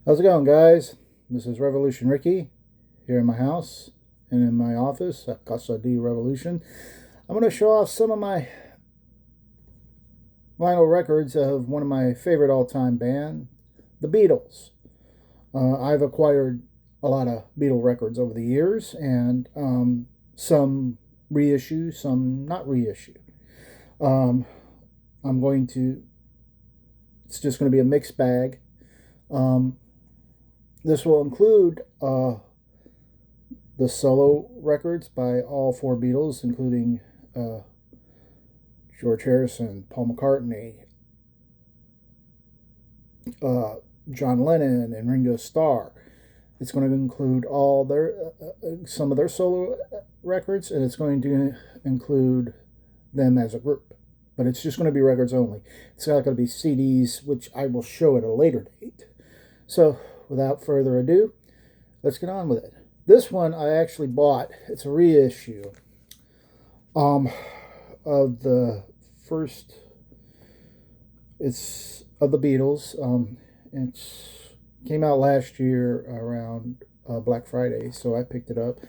How's it going, guys? This is Revolution Ricky here in my house and in my office at Casa D Revolution. I'm going to show off some of my vinyl records of one of my favorite all-time band, the Beatles. I've acquired a lot of Beatle records over the years, and some reissue, some not reissue. Um, I'm going to. It's just going to be a mixed bag. Um, This will include the solo records by all four Beatles, including George Harrison, Paul McCartney, John Lennon, and Ringo Starr. It's going to include all their some of their solo records, and it's going to include them as a group. But it's just going to be records only. It's not going to be CDs, which I will show at a later date. So, without further ado, let's get on with it. This one I actually bought. It's a reissue of the first. It's of the Beatles. It came out last year around Black Friday, so I picked it up.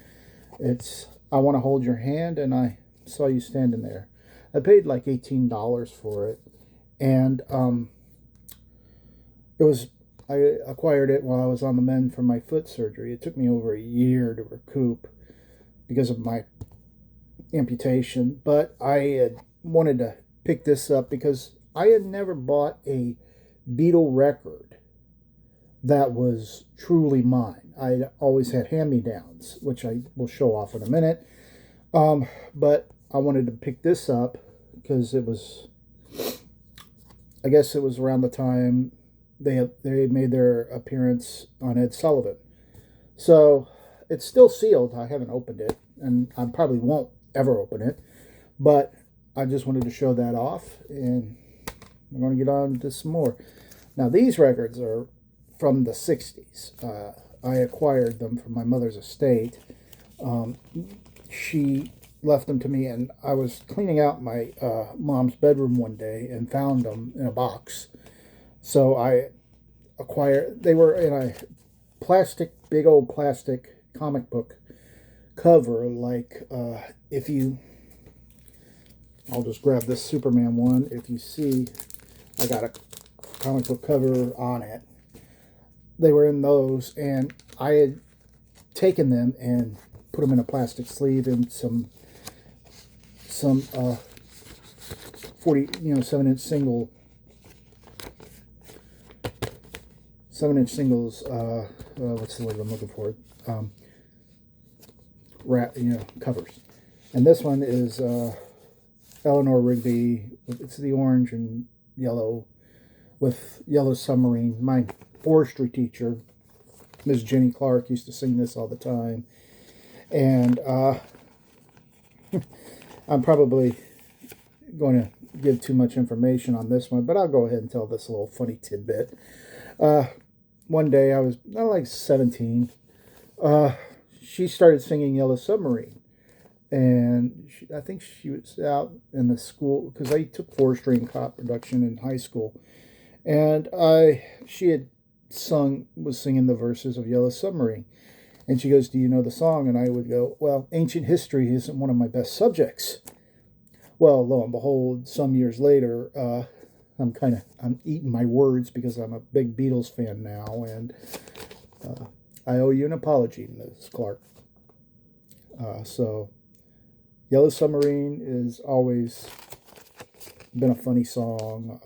It's I Want to Hold Your Hand, and I Saw You Standing There. I paid like $18 for it, and it was. I acquired it while I was on the mend for my foot surgery. It took me over a year to recoup because of my amputation, but I had wanted to pick this up because I had never bought a Beatle record that was truly mine. I always had hand-me-downs, which I will show off in a minute. But I wanted to pick this up because it was, I guess it was around the time they made their appearance on Ed Sullivan. So it's still sealed. I haven't opened it, and I probably won't ever open it. But I just wanted to show that off, and we're going to get on to some more. Now, these records are from the 60s. I acquired them from my mother's estate. She left them to me, and I was cleaning out my mom's bedroom one day and found them in a box. So I acquired, they were in a big old plastic comic book cover, like if you, I'll just grab this Superman one. If you see, I got a comic book cover on it. They were in those, and I had taken them and put them in a plastic sleeve in some 40, 7-inch singles, what's the word I'm looking for? Covers. And this one is Eleanor Rigby. It's the orange and yellow with Yellow Submarine. My forestry teacher, Ms. Jenny Clark, used to sing this all the time. And I'm probably going to give too much information on this one, but I'll go ahead and tell this little funny tidbit. One day I was like 17. She started singing Yellow Submarine, and I think she was out in the school because I took forestry and crop production in high school, and she was singing the verses of Yellow Submarine, and she goes, "Do you know the song?" And I would go, "Well, ancient history isn't one of my best subjects." Well, lo and behold, some years later, I'm eating my words because I'm a big Beatles fan now, and I owe you an apology, Ms. Clark. So, Yellow Submarine is always been a funny song.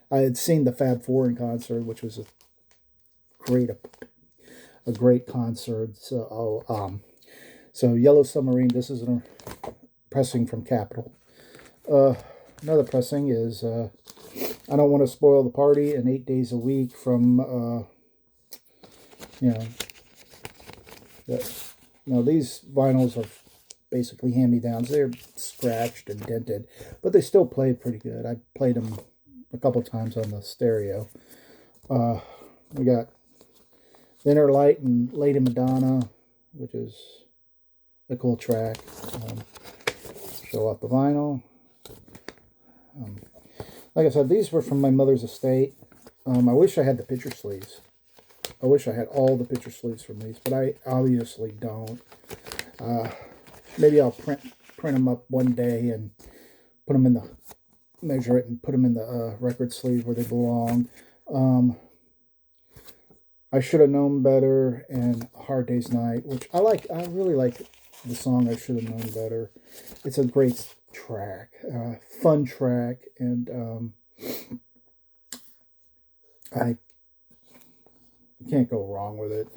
I had seen the Fab Four in concert, which was a great concert. So Yellow Submarine. This is a pressing from Capitol. Another pressing is I Don't Want to Spoil the Party and 8 Days a Week from these vinyls are basically hand-me-downs. They're scratched and dented, but they still play pretty good. I played them a couple times on the stereo. We got Inner Light and Lady Madonna, which is a cool track. Show off the vinyl. Like I said, these were from my mother's estate. I wish I had the picture sleeves. I wish I had all the picture sleeves from these, but I obviously don't. Maybe I'll print them up one day and put them in the measure it and put them in the record sleeve where they belong. I Should Have Known Better and Hard Day's Night, which I like. I really like the song I Should Have Known Better. It's a great track, fun track, and I can't go wrong with it.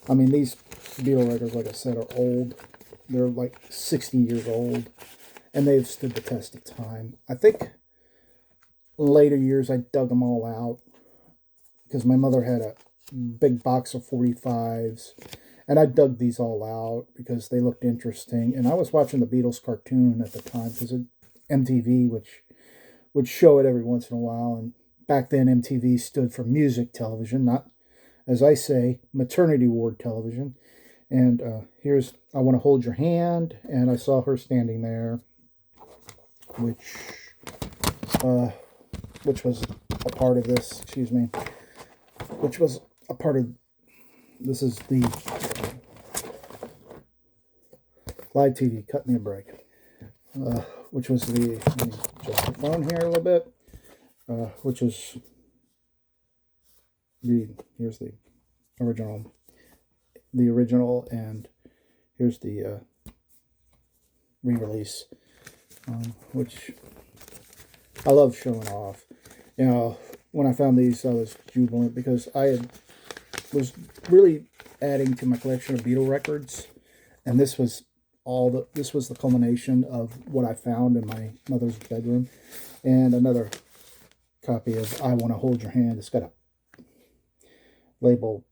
I mean, these Beatle records, like I said, are old. They're like 60 years old, and they've stood the test of time. I think in later years I dug them all out because my mother had a big box of 45s, and I dug these all out because they looked interesting. And I was watching the Beatles cartoon at the time because MTV, which would show it every once in a while. And back then, MTV stood for music television, not, as I say, maternity ward television. And here's I Want to Hold Your Hand, and I saw her standing there, which was a part of this. Excuse me, which was a part of. This is the live TV. Cut me a break. Which was the, let me adjust the phone here a little bit. Which is here's the original, and here's the re-release, which I love showing off. You know, when I found these, I was jubilant because was really adding to my collection of Beatle records, and this was the culmination of what I found in my mother's bedroom. And another copy of I Want to Hold Your Hand. It's got a label,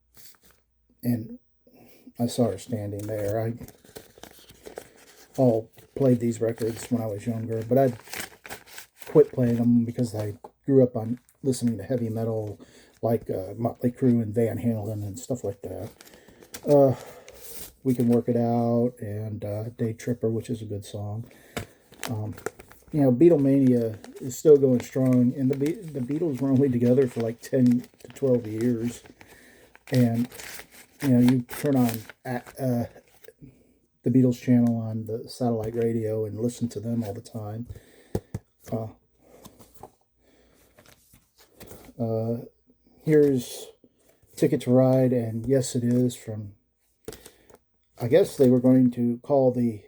and I saw her standing there. I all played these records when I was younger, but I quit playing them because I grew up on listening to heavy metal like Motley Crue and Van Halen and stuff like that. We Can Work It Out and Day Tripper, which is a good song. You know, Beatlemania is still going strong, and the Beatles were only together for like 10 to 12 years. And, you know, you turn on the Beatles channel on the satellite radio and listen to them all the time. Here's Ticket to Ride and Yes It Is from, I guess they were going to call the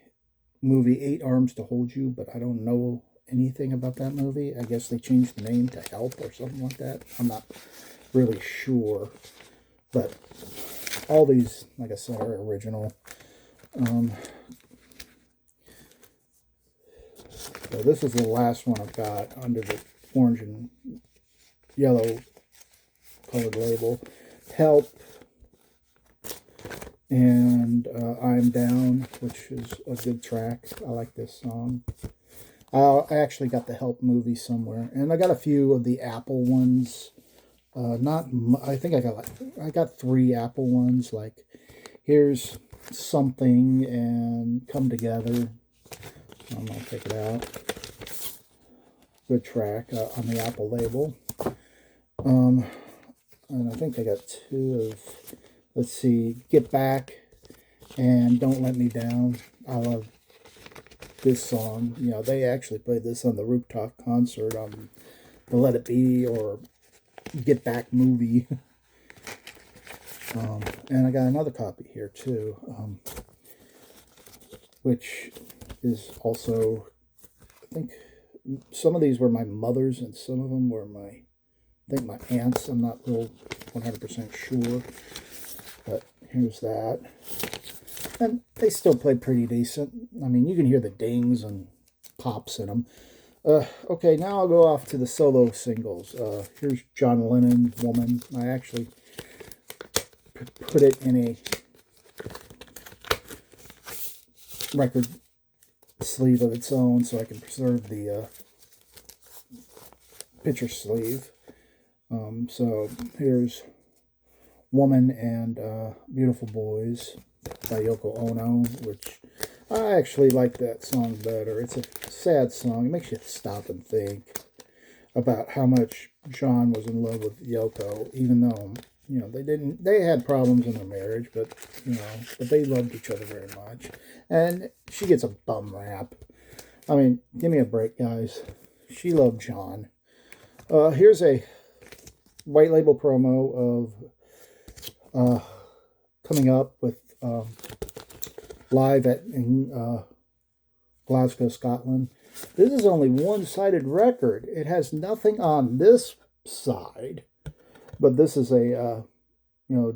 movie Eight Arms to Hold You, but I don't know anything about that movie. I guess they changed the name to Help or something like that. I'm not really sure. But all these, like I said, are original. So this is the last one I've got under the orange and yellow colored label. Help and I'm Down, which is a good track. I like this song. I actually got the Help movie somewhere, and I got a few of the Apple ones. I think I got 3 Apple ones. Like, here's Something and Come Together. I'm gonna take it out. Good track on the Apple label. And I think I got 2 of, let's see, Get Back and Don't Let Me Down. I love this song. You know, they actually played this on the rooftop concert on the Let It Be or Get Back movie. And I got another copy here too, which is also, I think some of these were my mother's and some of them were my aunt's. I'm not real 100% sure, but here's that. And they still play pretty decent. I mean, you can hear the dings and pops in them. Okay, now I'll go off to the solo singles. Here's John Lennon, Woman. I actually put it in a record sleeve of its own so I can preserve the picture sleeve. So here's Woman and Beautiful Boys by Yoko Ono, which I actually like that song better. It's a sad song. It makes you stop and think about how much John was in love with Yoko, even though they had problems in their marriage, but, but they loved each other very much. And she gets a bum rap. I mean, give me a break, guys. She loved John. Here's a white label promo of coming up with live in Glasgow, Scotland. This is only one-sided record. It has nothing on this side, but this is a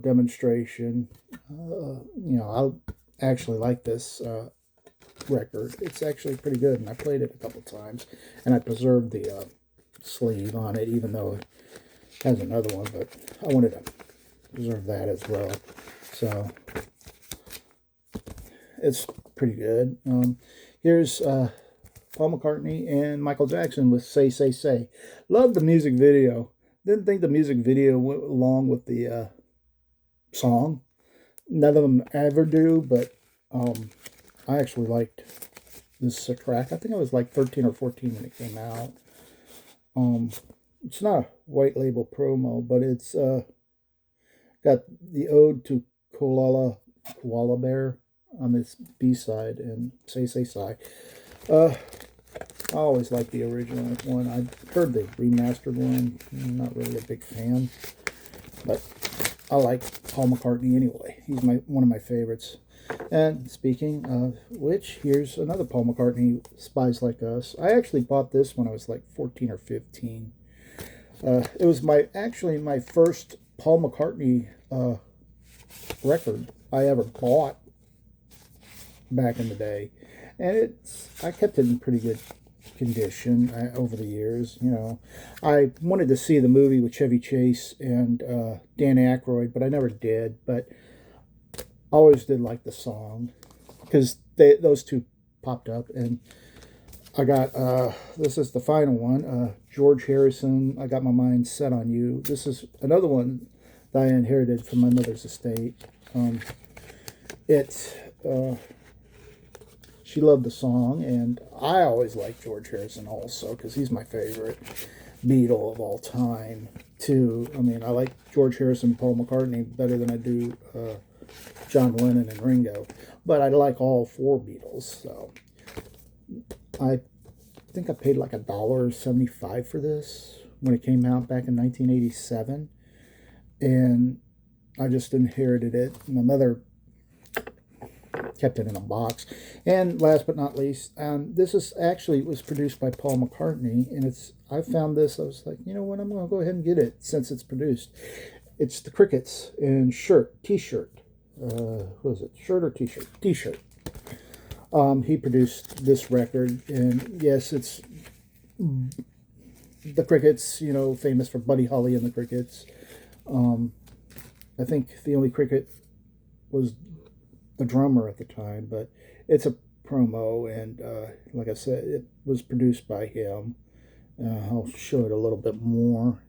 demonstration. I actually like this record. It's actually pretty good, and I played it a couple times, and I preserved the sleeve on it, even though it has another one, but I wanted to preserve that as well. So it's pretty good. Here's Paul McCartney and Michael Jackson with Say, Say, Say. Love the music video. Didn't think the music video went along with the song. None of them ever do, but I actually liked this track. I think I was like 13 or 14 when it came out. It's not a white label promo, but it's got the ode to Koala Bear on this B-side and Say Say Say. I always liked the original one. I heard the remastered one. I'm not really a big fan, but I like Paul McCartney anyway. He's one of my favorites. And speaking of which, here's another Paul McCartney, Spies Like Us. I actually bought this when I was like 14 or 15. It was actually my first Paul McCartney record I ever bought back in the day. And I kept it in pretty good condition over the years. I wanted to see the movie with Chevy Chase and Dan Aykroyd, but I never did. But I always did like the song because those two popped up, and I got this is the final one. George Harrison, I Got My Mind Set on You. This is another one that I inherited from my mother's estate. She loved the song, and I always liked George Harrison also because he's my favorite Beatle of all time too. I mean, I like George Harrison and Paul McCartney better than I do John Lennon and Ringo, but I like all four Beatles. So I think I paid like $1.75 for this when it came out back in 1987, and I just inherited it. My mother kept it in a box. And last but not least, this was produced by Paul McCartney, and I found this. I was like, you know what? I'm going to go ahead and get it since it's produced. It's the Crickets in T-shirt. What is it? Shirt or T-shirt? T-shirt. He produced this record, and yes, it's the Crickets. Famous for Buddy Holly and the Crickets. I think the only Cricket was the drummer at the time, but it's a promo, and like I said, it was produced by him. I'll show it a little bit more.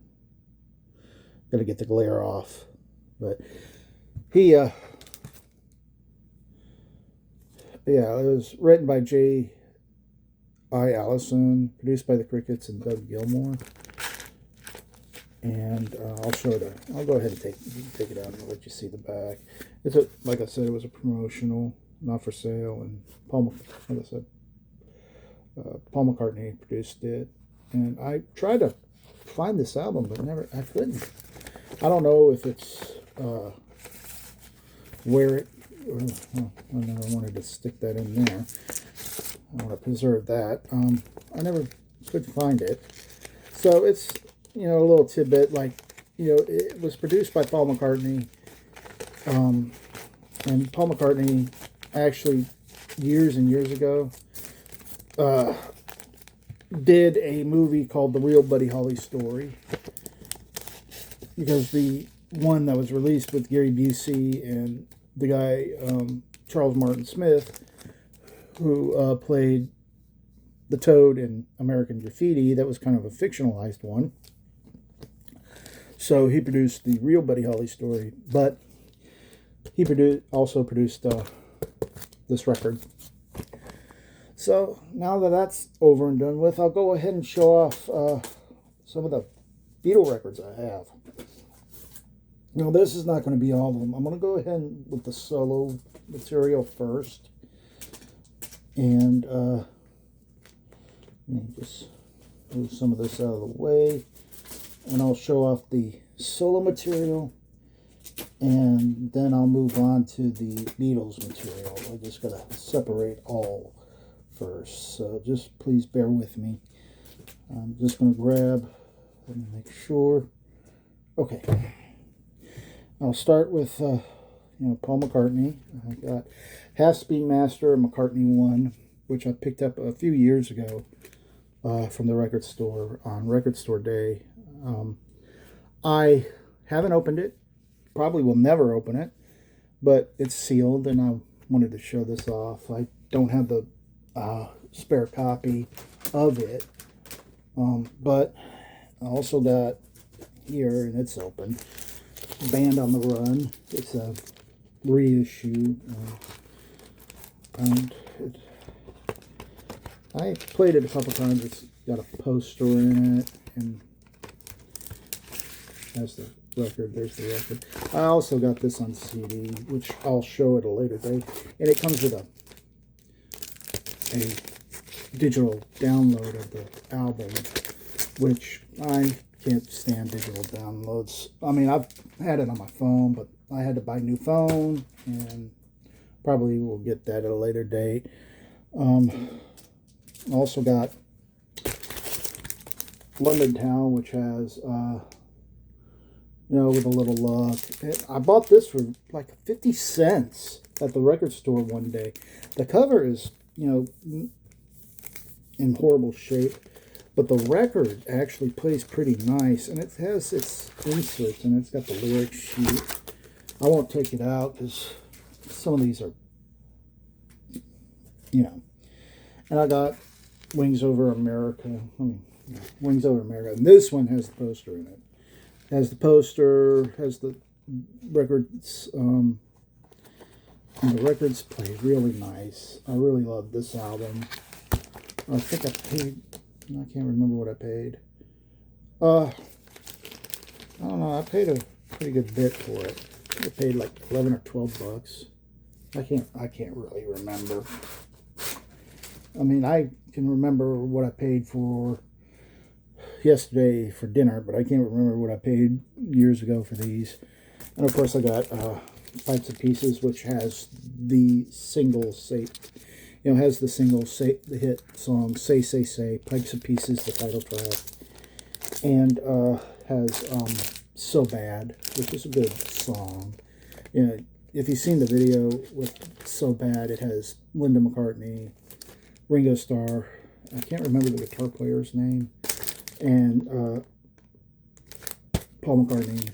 Got to get the glare off, but he it was written by J.I. Allison, produced by the Crickets and Doug Gilmour. And I'll go ahead and take it out and let you see the back. Like I said, it was a promotional, not for sale, and Paul McCartney produced it. And I tried to find this album, but I couldn't. I don't know if it's where it. I never wanted to stick that in there. I want to preserve that. I never could find it. So it's a little tidbit, like, it was produced by Paul McCartney. And Paul McCartney actually, years and years ago, did a movie called The Real Buddy Holly Story. Because the one that was released with Gary Busey and the guy, Charles Martin Smith, who played the Toad in American Graffiti, that was kind of a fictionalized one. So he produced The Real Buddy Holly Story, but he also produced this record. So now that that's over and done with, I'll go ahead and show off some of the Beatle records I have. Now this is not going to be all of them. I'm going to go ahead with the solo material first. And let me just move some of this out of the way. And I'll show off the solo material. And then I'll move on to the Beatles material. I just got to separate all first. So just please bear with me. I'm just going to grab, let me make sure. Okay. I'll start with, Paul McCartney. I got Half Speed Master and McCartney 1, which I picked up a few years ago from the record store on Record Store Day. I haven't opened it. Probably will never open it, but it's sealed, and I wanted to show this off. I don't have the spare copy of it, but I also got here, and it's open, Band on the Run. It's a reissue, and I played it a couple times. It's got a poster in it, and has the record. There's the record. I also got this on CD, which I'll show at a later date, and it comes with a digital download of the album, which I can't stand digital downloads. I mean, I've had it on my phone, but I had to buy a new phone, and probably will get that at a later date. Also got London Town, which has with a little luck. I bought this for like 50 cents at the record store one day. The cover is, in horrible shape, but the record actually plays pretty nice, and it has its inserts, and it's got the lyric sheet. I won't take it out because some of these are, And I got Wings Over America. Wings Over America. And this one has the poster in it. Has the poster, has the records, and the records play really nice. I really love this album. I think I can't remember what I paid. I don't know, I paid a pretty good bit for it. I paid like 11 or 12 bucks. I can't really remember. I mean, I can remember what I paid for yesterday for dinner, but I can't remember what I paid years ago for these. And of course I got Pipes and Pieces, which has the single the hit song Say Say Say, Pipes and Pieces, the title track, and has So Bad, which is a good song. If you've seen the video with So Bad, it has Linda McCartney, Ringo Starr, I can't remember the guitar player's name, and Paul McCartney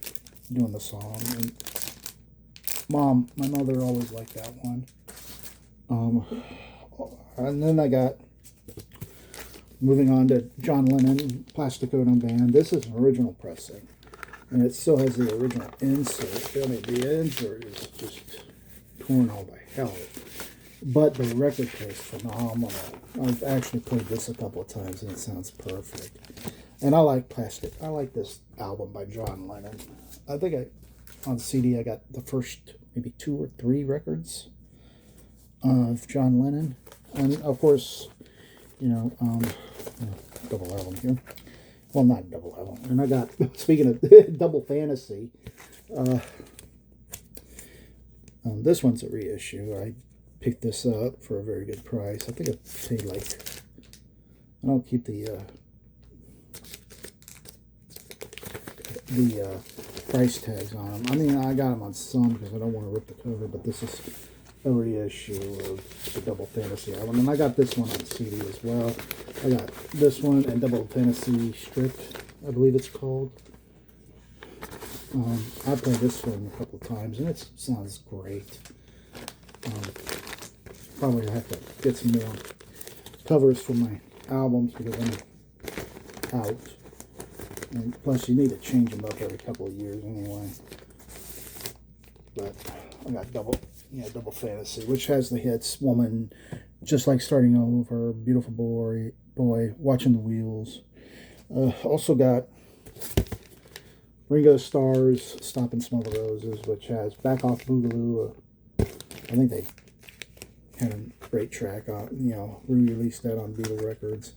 doing the song. And my mother always liked that one. And then I got, moving on to John Lennon, Plastic Ono Band. This is an original pressing, and it still has the original insert. I mean, the insert is just torn all to hell. But the record plays phenomenal. I've actually played this a couple of times, and it sounds perfect. And I like Plastic. I like this album by John Lennon. I think on CD I got the first maybe 2 or 3 records of John Lennon. And of course, double album here. Well, not double album. And I got, speaking of double fantasy, this one's a reissue. I picked this up for a very good price. I think I paid I don't keep the price tags on them. I mean, I got them on some because I don't want to rip the cover, but this is a reissue of the Double Fantasy album. And I got this one on CD as well. I got this one and Double Fantasy Stripped, I believe it's called. I played this one a couple of times, and it sounds great. Probably have to get some more covers for my albums because I'm out. And plus, you need to change them up every couple of years anyway. But I got Double Fantasy, which has the hits Woman, Just Like Starting Over, Beautiful Boy, Watching the Wheels. Also got Ringo Starr's Stop and Smell the Roses, which has Back Off Boogaloo. I think they had a great track on, re-released that on Beatles records.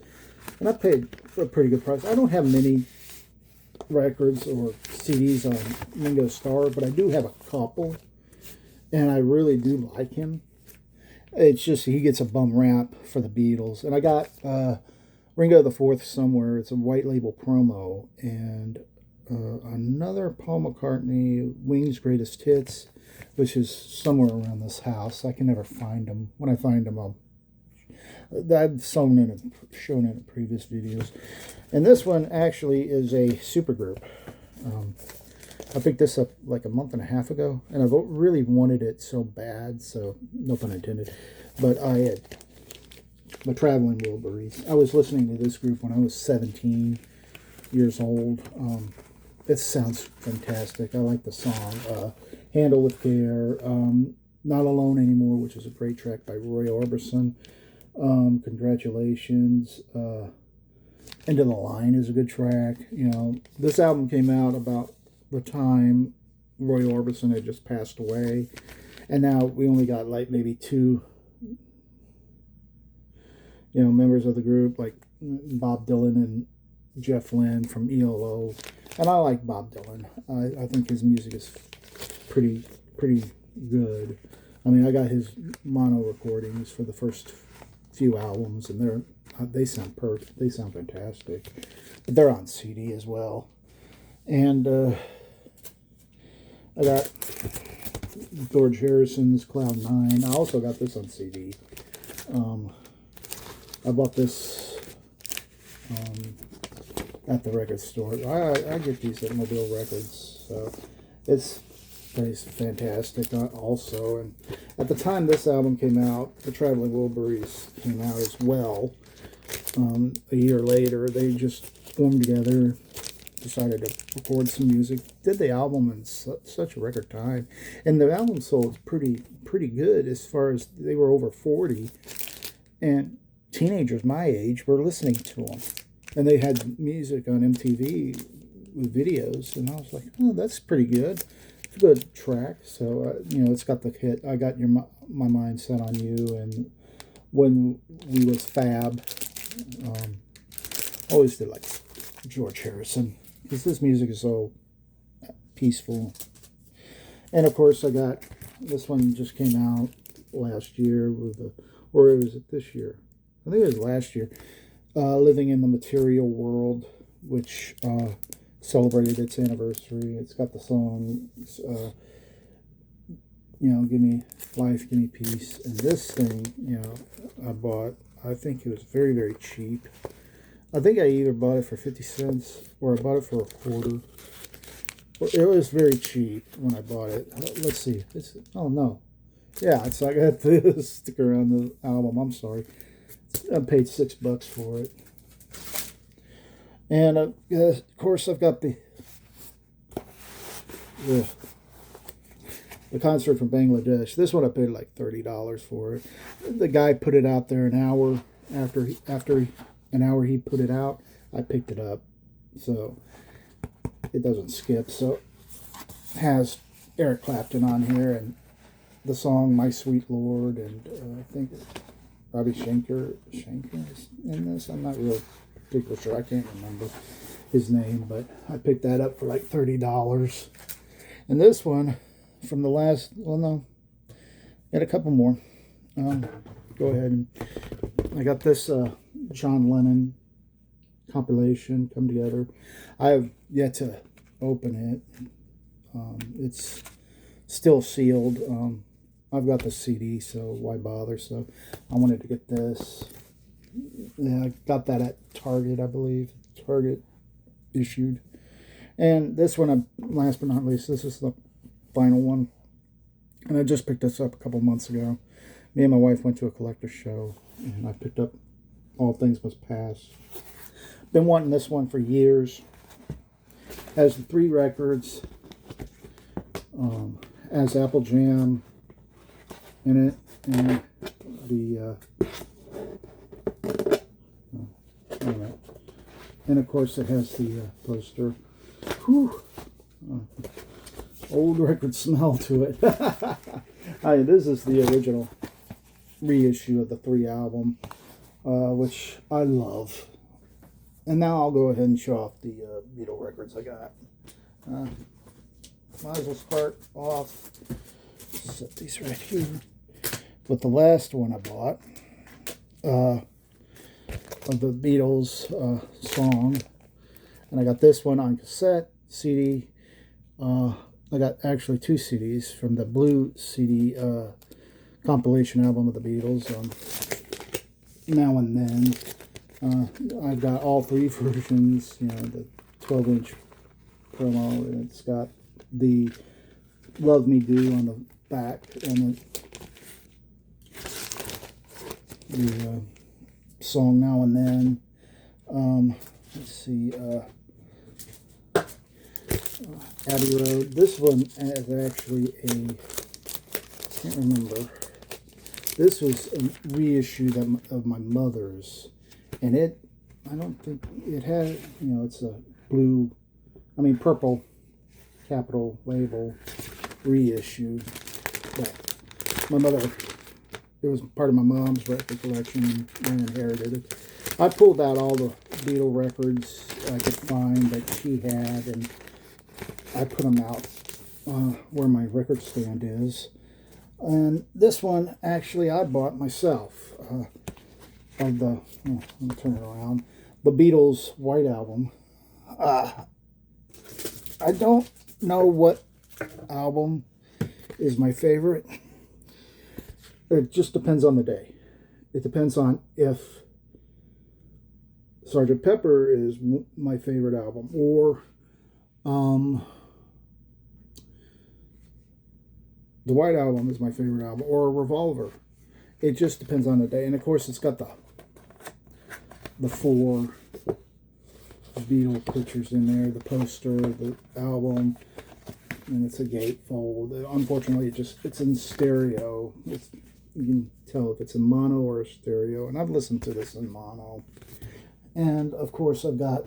And I paid a pretty good price. I don't have many records or CDs on Ringo Starr, but I do have a couple. And I really do like him. It's just he gets a bum rap for the Beatles. And I got Ringo the Fourth somewhere. It's a white label promo. And another Paul McCartney, Wings Greatest Hits, which is somewhere around this house. I can never find them. When I find them, I've shown in previous videos. And this one actually is a supergroup. I picked this up like a month and a half ago, and I've really wanted it so bad, so no pun intended. But I had the Traveling Wilburys. I was listening to this group when I was 17 years old. It sounds fantastic. I like the song Handle with Care. Not Alone Anymore, which is a great track by Roy Orbison. Congratulations. End of the Line is a good track. This album came out about the time Roy Orbison had just passed away, and now we only got like maybe two members of the group, like Bob Dylan and Jeff Lynne from ELO. And I like Bob Dylan. I think his music is pretty good. I mean, I got his mono recordings for the first few albums, and they sound perfect. They sound fantastic. But they're on CD as well. And I got George Harrison's Cloud 9. I also got this on CD. I bought this at the record store. I get these at Mobile Records, so it's fantastic also. And at the time this album came out, the Traveling Wilburys came out as well. A year later, they just formed together, decided to record some music, did the album in such a record time, and the album sold pretty good as far as they were over 40, and teenagers my age were listening to them, and they had music on MTV with videos, and I was like, oh, that's pretty good. It's a good track. So it's got the hit I Got My Mind Set on You, and When We Was Fab. Always did like George Harrison, because this music is so peaceful. And of course, I got this one, just came out last year or was it this year? I think it was last year. Living in the Material World, which celebrated its anniversary. It's got the song, Give Me Life, Give Me Peace. And this thing, I bought. I think it was very, very cheap. I think I either bought it for 50 cents or I bought it for a quarter. It was very cheap when I bought it. Let's see. Oh, no. Yeah, it's like I got this sticker on the album. I'm sorry. I paid $6 for it. And, of course, I've got the concert from Bangladesh. This one I paid like $30 for it. The guy put it out there an hour after an hour he put it out. I picked it up, so it doesn't skip. So it has Eric Clapton on here, and the song My Sweet Lord, and I think Robbie Schenker is in this. I'm not real particularly sure. I can't remember his name, but I picked that up for like $30. And this one from the last, well, no, got a couple more. Go ahead, and I got this John Lennon compilation come together. I have yet to open it. It's still sealed. I've got the CD, so why bother? So I wanted to get this. Yeah, I got that at Target, I believe. Target issued. And this one, last but not least, this is the final one. And I just picked this up a couple months ago. Me and my wife went to a collector's show, and I picked up All Things Must Pass. Been wanting this one for years. Has the 3 records. Has Apple Jam in it, and the and of course it has the poster. Whew. old record smell to it. This is the original reissue of the 3 album, which I love. And now I'll go ahead and show off the Beatle records I got. Might as well start off, set these right here, with the last one I bought, of the Beatles song. And I got this one on cassette, CD. I got actually 2 CDs from the Blue CD compilation album of the Beatles. Now and Then. I've got all 3 versions, the 12-inch promo, and it's got the Love Me Do on the back, and the song Now and Then. Let's see, Abbey Road. This one is actually I can't remember. This was a reissue of my mother's, and I don't think it had, it's a purple capital label reissue. But my mother, it was part of my mom's record collection, and I inherited it. I pulled out all the Beatle records I could find that she had, and I put them out where my record stand is. And this one, actually, I bought myself. Let me turn it around. The Beatles White Album. I don't know what album is my favorite. It just depends on the day. It depends on if Sgt. Pepper is my favorite album, or the White Album is my favorite album, or Revolver. It just depends on the day. And of course, it's got the 4 Beatle pictures in there, the poster, the album, and it's a gatefold. Unfortunately, it's in stereo. You can tell if it's in mono or stereo, and I've listened to this in mono. And of course, I've got,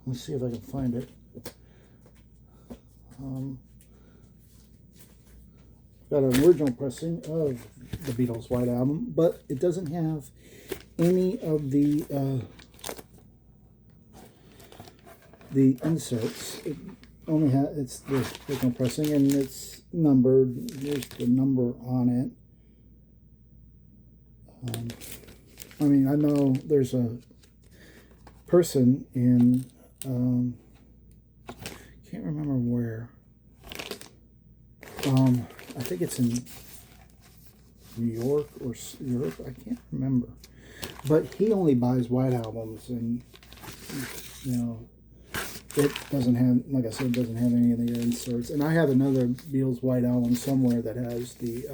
let's see if I can find it. Got an original pressing of the Beatles White Album, but it doesn't have any of the inserts. It only has, it's the original pressing, and it's numbered. There's the number on it. I know there's a person in, can't remember where. I think it's in New York or Europe. I can't remember. But he only buys White Albums, and, it doesn't have, like I said, it doesn't have any of the inserts. And I have another Beatles White Album somewhere that has the,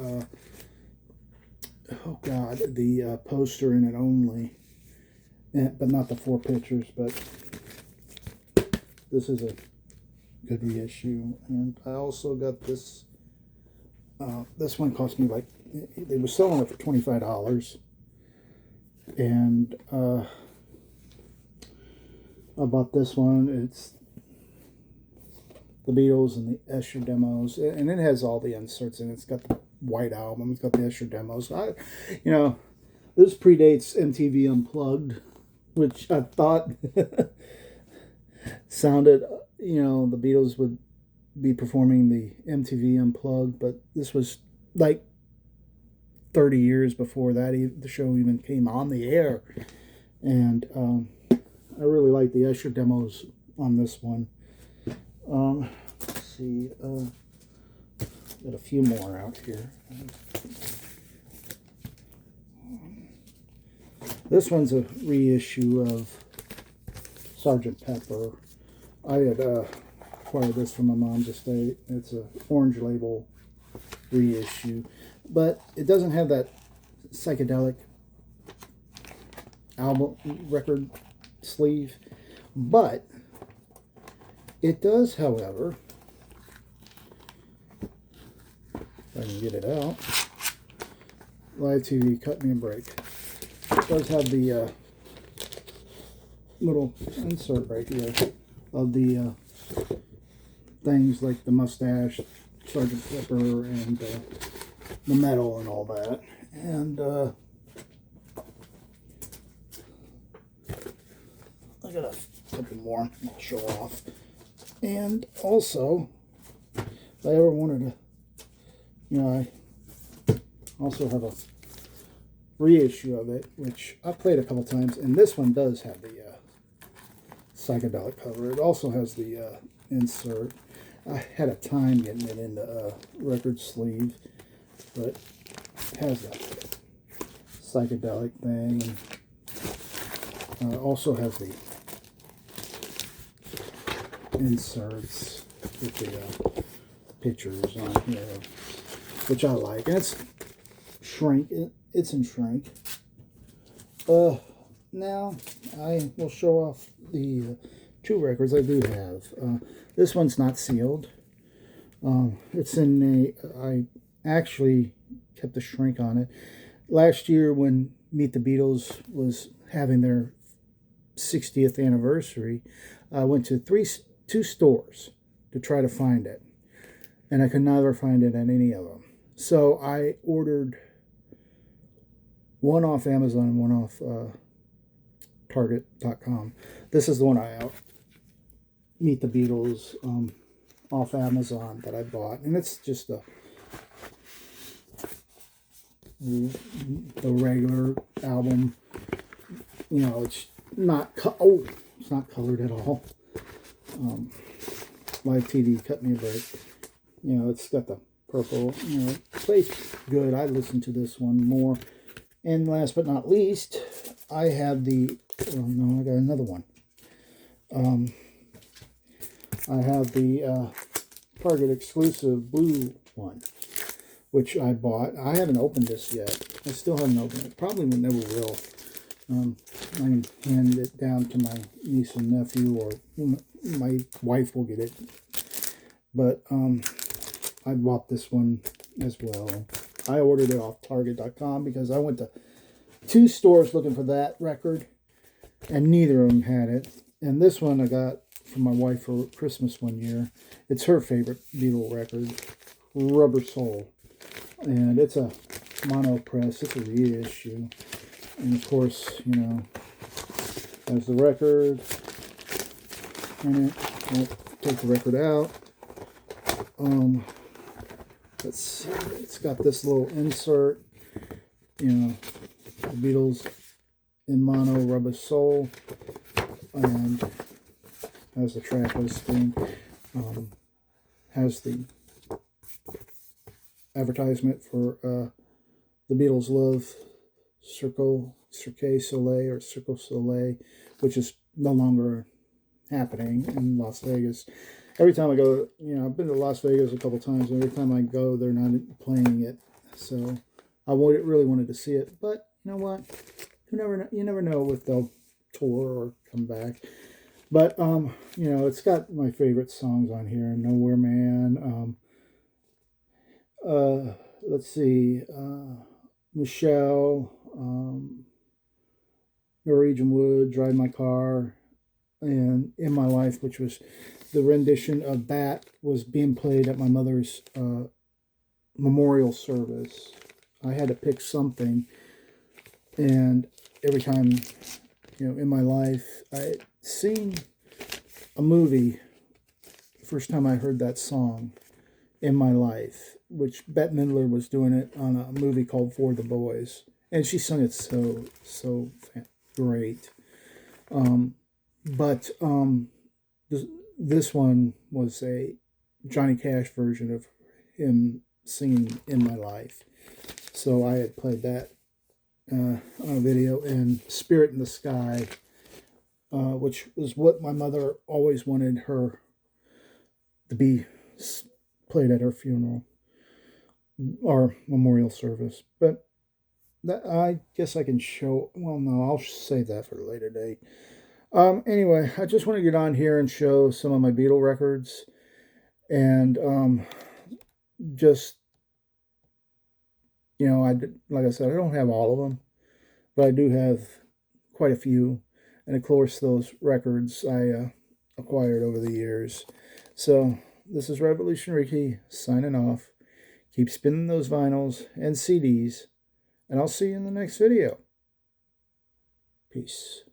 the poster in it only. But not the 4 pictures, but this is a good reissue. And I also got this. This one cost me they were selling it for $25, and I bought this one. It's the Beatles and the Escher demos, and it has all the inserts in it. It's got the White Album, it's got the Escher demos. This predates MTV Unplugged, which I thought sounded, the Beatles would be performing the MTV Unplugged, but this was like 30 years before that the show even came on the air. And I really like the Escher demos on this one. Let's see, got a few more out here. This one's a reissue of Sgt. Pepper. I had acquired this from my mom's estate. It's a orange label reissue, but it doesn't have that psychedelic album record sleeve. But it does, however, if I can get it out, Live TV, cut me a break. It does have the little insert right here of the things like the mustache, Sergeant Pepper, and the metal and all that. And I got a couple more I'll show off. And also, if I ever wanted to, I also have a reissue of it, which I played a couple times, and this one does have the psychedelic cover. It also has the insert. I had a time getting it in the record sleeve, but it has that psychedelic thing. And also has the inserts with the pictures on here, which I like. And it's shrink. It's in shrink. Now I will show off the two records I do have. This one's not sealed. It's in I actually kept the shrink on it. Last year when Meet the Beatles was having their 60th anniversary, I went to two stores to try to find it. And I could never find it at any of them. So I ordered one off Amazon and one off Target.com. This is the one I Meet the Beatles off Amazon that I bought, and it's just the regular album. It's not it's not colored at all. Live TV cut me a break. It's got the purple. It plays good. I listen to this one more. And last but not least, I have the. Oh no, I got another one. I have the Target exclusive blue one, which I bought. I haven't opened this yet. I still haven't opened it. Probably never will. I can hand it down to my niece and nephew, or my wife will get it. But I bought this one as well. I ordered it off Target.com because I went to two stores looking for that record, and neither of them had it. And this one I got from my wife for Christmas one year. It's her favorite Beatle record, Rubber Soul. And it's a mono press. It's a reissue. And of course, there's the record in it. I'll take the record out. Let's see. It's got this little insert. The Beatles in mono, Rubber Soul. And has the track listing. Has the advertisement for the Beatles Love Cirque Soleil, or Cirque Soleil, which is no longer happening in Las Vegas. Every time I go, I've been to Las Vegas a couple times, and every time I go, they're not playing it. So I really wanted to see it, but you know what? You never know if they'll tour or come back. But it's got my favorite songs on here: Nowhere Man. Let's see, Michelle, Norwegian Wood, Drive My Car, and In My Life, which was the rendition of that was being played at my mother's memorial service. I had to pick something, and every time, in my life, I seen a movie. First time I heard that song, In My Life, which Bette Midler was doing it on a movie called For the Boys, and she sung it so great. But this one was a Johnny Cash version of him singing In My Life. So I had played that on a video, and Spirit in the Sky, which was what my mother always wanted her to be played at her funeral or memorial service. But that, I guess I can show, well, no, I'll save that for a later date. Anyway, I just want to get on here and show some of my Beatle records, and just, like I said, I don't have all of them, but I do have quite a few, and of course those records I acquired over the years. So This is Revolution Ricky signing off. Keep spinning those vinyls and CDs, and I'll see you in the next video. Peace.